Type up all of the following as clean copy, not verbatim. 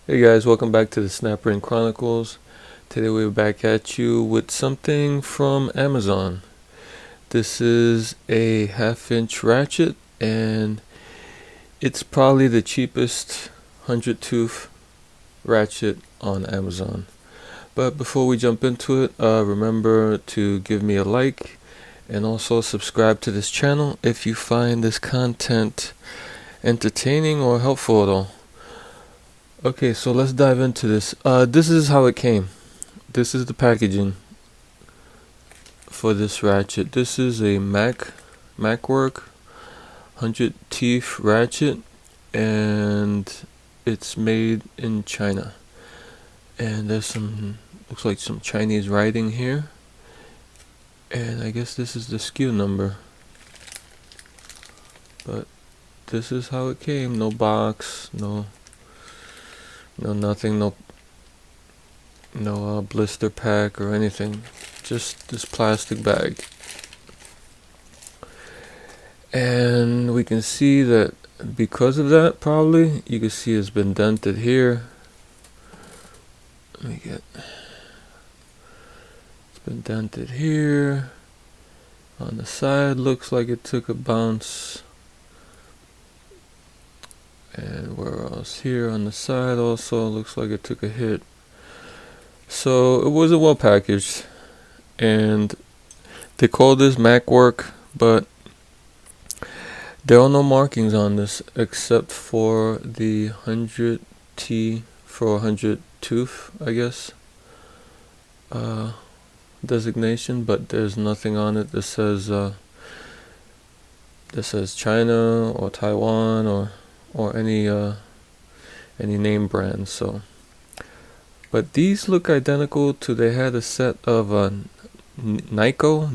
Hey guys, welcome back to the Snapper Chronicles. Today we're back at you with something from Amazon. This is a 1/2 inch ratchet and it's probably the cheapest 100 tooth ratchet on Amazon. But before we jump into it, remember to give me a like and also subscribe to this channel if you find this content entertaining or helpful at all. Okay, so let's dive into this. This is how it came. This is the packaging for this ratchet. This is a MacWork 100 teeth ratchet, and it's made in China. And there's looks like some Chinese writing here. And I guess this is the SKU number. But this is how it came. No box, no nothing, no blister pack or anything. Just this plastic bag. And we can see that because of that, probably you can see it's been dented here. It's been dented here. On the side looks like it took a bounce. And where else? Here on the side also looks like it took a hit. So it wasn't well packaged. And they call this MacWork, but there are no markings on this except for the 100T for 100 tooth, I guess, designation, but there's nothing on it that says China or Taiwan or any name brand. So, but these look identical to. They had a set of Nico.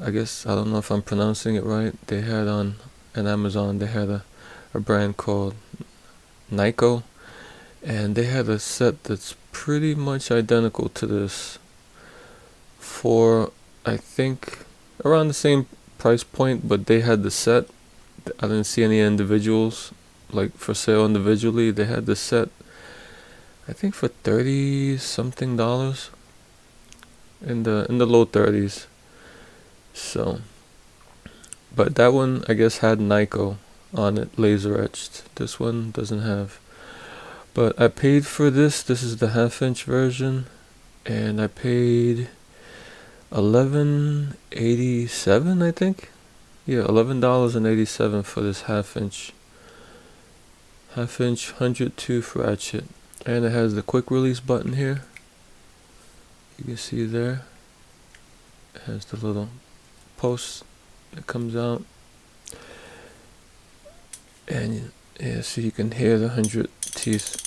I guess, I don't know if I'm pronouncing it right. They had on Amazon, they had a brand called Nico, and they had a set that's pretty much identical to this for, I think, around the same price point, but they had the set. I didn't see any individuals like for sale individually. They had the set, I think, for $30 something, in the low 30s. So, but that one I guess had Nico on it, laser etched. This one doesn't have. But I paid for this. This is the 1/2 inch version, and I paid $11.87, I think. Yeah, $11.87 for this 1/2 inch 100 tooth ratchet, and it has the quick release button here. You can see there. It has the little post that comes out, and yeah, so you can hear the 100 teeth.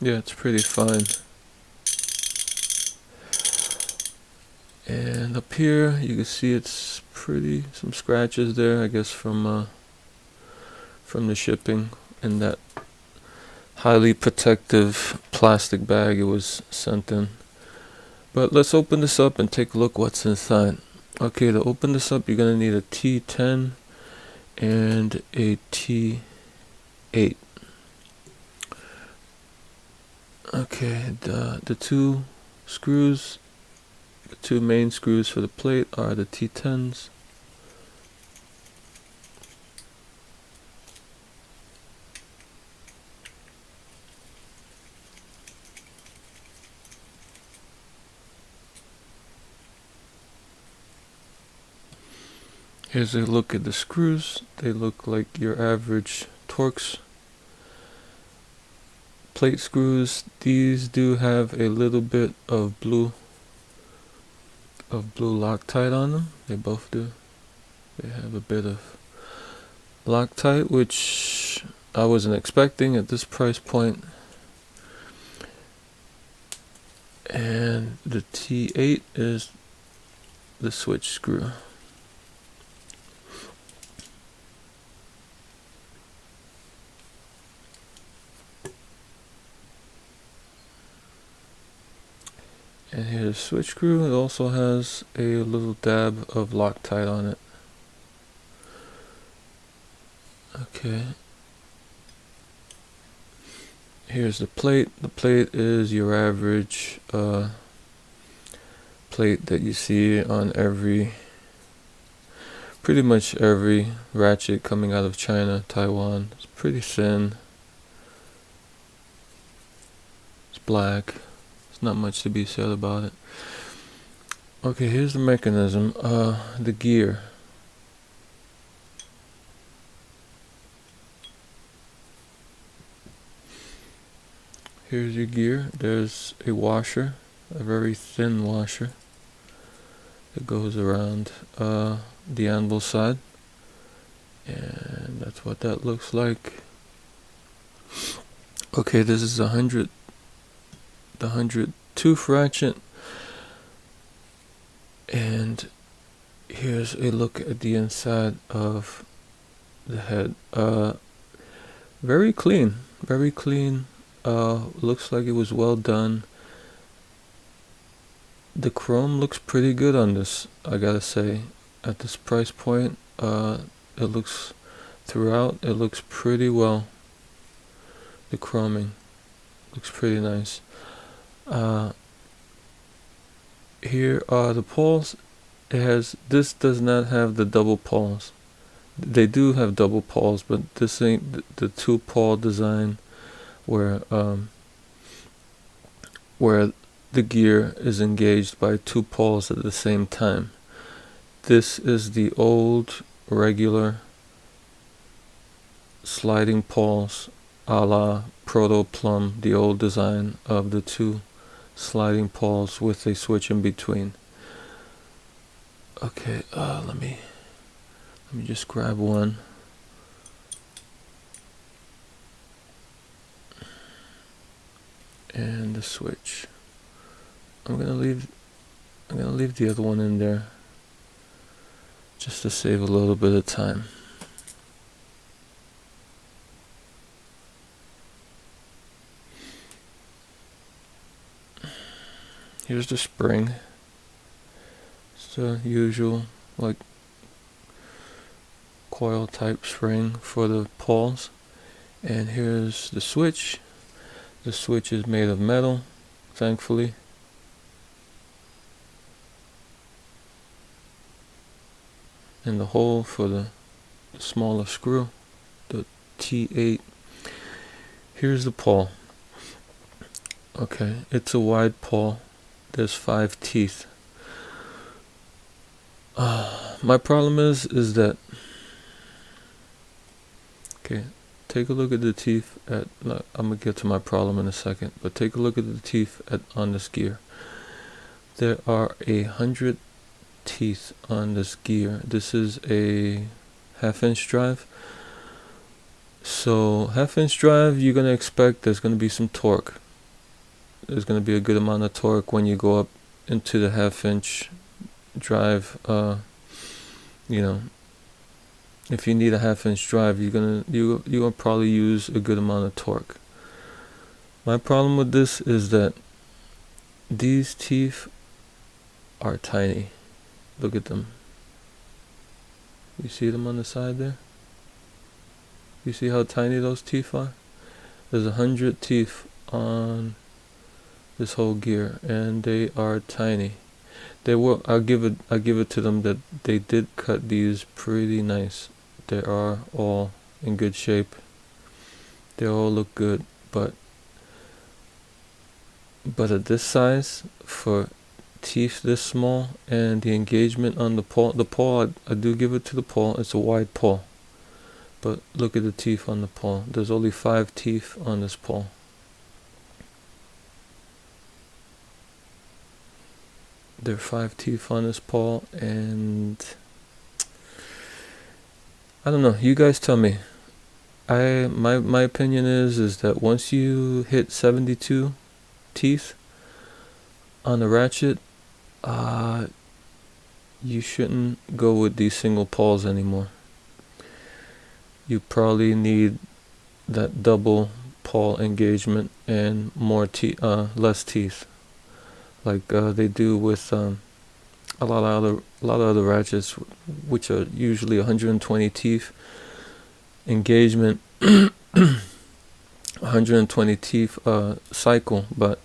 Yeah, it's pretty fine. And up here you can see it's pretty, some scratches there, I guess from the shipping, and that highly protective plastic bag it was sent in. But let's open this up and take a look what's inside. Okay, to open this up, you're gonna need a T10 and a T8. Okay, the two screws, the two main screws for the plate are the T10s. Here's a look at the screws. They look like your average Torx plate screws. These do have a little bit of blue Loctite on them. They both do. They have a bit of Loctite, which I wasn't expecting at this price point. And the T8 is the switch screw. And here's a switch screw. It also has a little dab of Loctite on it. Okay. Here's the plate. The plate is your average plate that you see on pretty much every ratchet coming out of China, Taiwan. It's pretty thin. It's black. There's not much to be said about it. Okay, here's the mechanism. The gear. Here's your gear. There's a washer, a very thin washer that goes around the anvil side, and that's what that looks like. Okay, this is the 100 tooth ratchet, and here's a look at the inside of the head. Very clean, very clean. Looks like it was well done. The chrome looks pretty good on this, I gotta say. At this price point, it looks throughout, it looks pretty well. The chroming looks pretty nice. Here are the pawls. This does not have the double pawls. They do have double pawls, but this ain't the two pawl design where the gear is engaged by two pawls at the same time. This is the old regular sliding pawls a la Proto Plum, the old design of the two sliding pawls with a switch in between. Okay, let me just grab one. And the switch. I'm gonna leave the other one in there just to save a little bit of time. Here's the spring. It's the usual like coil type spring for the pawls. And here's the switch. The switch is made of metal, thankfully. And the hole for the smaller screw, the T8. Here's the pawl. Okay, it's a wide pawl. There's 5 teeth. My problem is that, okay, take a look at the teeth I'm gonna get to my problem in a second, but take a look at the teeth on this gear. There are 100 teeth on this gear. This is a 1/2-inch drive. So 1/2-inch drive, you're gonna expect there's gonna be some torque. There's gonna be a good amount of torque when you go up into the 1/2-inch drive. You know, if you need a 1/2-inch drive, you're gonna probably use a good amount of torque. My problem with this is that these teeth are tiny. Look at them. You see them on the side there? You see how tiny those teeth are? There's 100 teeth on this whole gear, and they are tiny. I'll give it to them that they did cut these pretty nice. They are all in good shape. They all look good, but at this size, for teeth this small, and the engagement on the paw, I do give it to the paw. It's a wide paw, but look at the teeth on the paw. There's only 5 teeth on this paw. There are 5 teeth on this paw, and I don't know. You guys tell me. My opinion is that once you hit 72 teeth on the ratchet, you shouldn't go with these single paws anymore. You probably need that double paw engagement and less teeth, like they do with a lot of other ratchets, which are usually 120 teeth. engagement 120 teeth cycle, but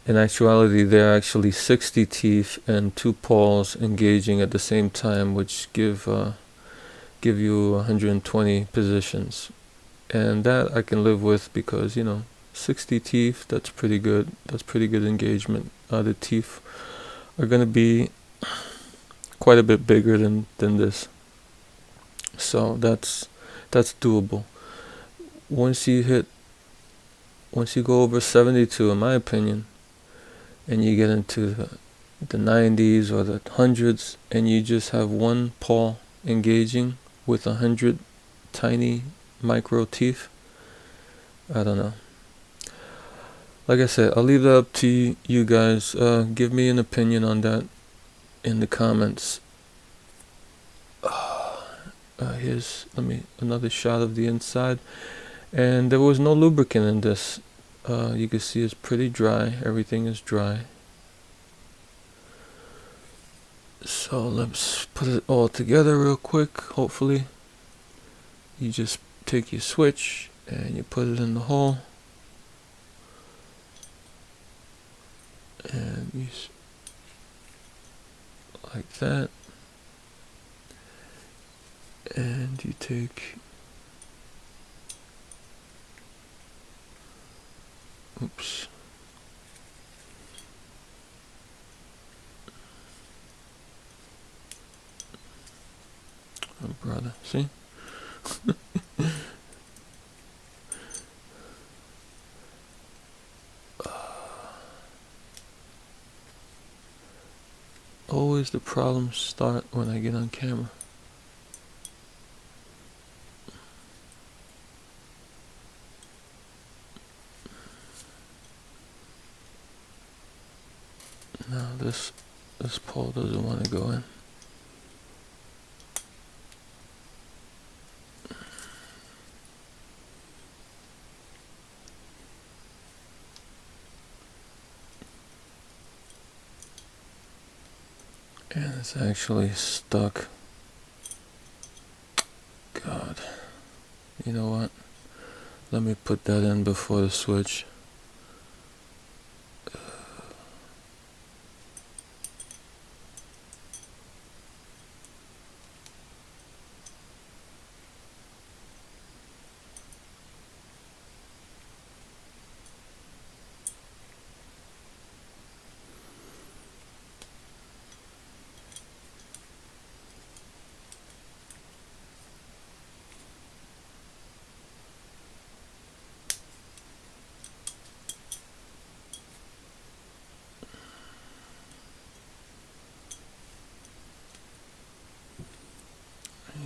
in actuality there are actually 60 teeth and 2 pawls engaging at the same time, which give you 120 positions. And that I can live with because, 60 teeth, that's pretty good. That's pretty good engagement. The teeth are going to be quite a bit bigger than this. So that's doable. Once you go over 72, in my opinion, and you get into the 90s or the hundreds, and you just have one paw engaging with 100 tiny micro teeth, I don't know. Like I said, I'll leave that up to you guys. Give me an opinion on that in the comments. Here's another shot of the inside, and there was no lubricant in this. You can see it's pretty dry. Everything is dry. So let's put it all together real quick. Hopefully you just take your switch and you put it in the hole, and you like that, and you take, oops, oh brother, see? Always the problems start when I get on camera. Now this pole doesn't want to go in. And it's actually stuck. God. You know what? Let me put that in before the switch.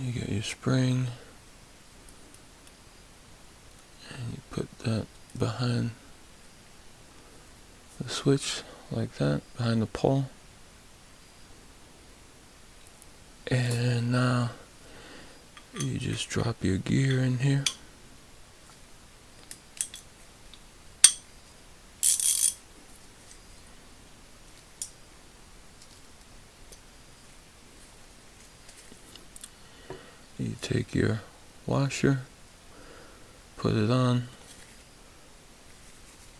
You get your spring, and you put that behind the switch like that, behind the pole. And now you just drop your gear in here. You take your washer, put it on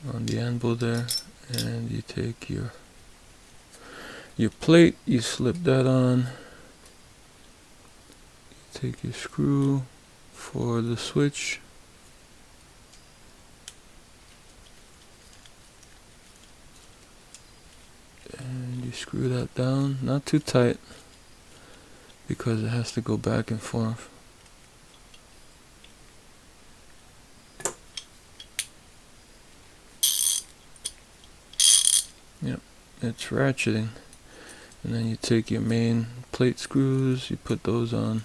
the anvil there, and you take your plate, you slip that on, you take your screw for the switch, and you screw that down, not too tight, because it has to go back and forth. Yep, it's ratcheting. And then you take your main plate screws, you put those on.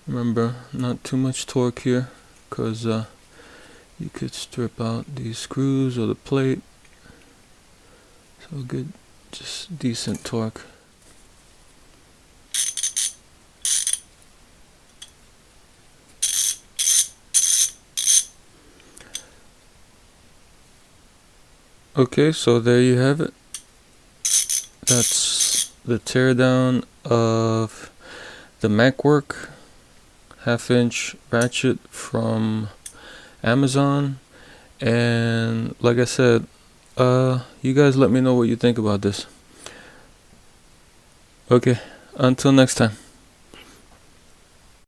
Remember, not too much torque here, because you could strip out these screws or the plate. So good, just decent torque. Okay, so there you have it. That's the teardown of the MacWork 1/2" ratchet from Amazon. And like I said, you guys let me know what you think about this. Okay, until next time.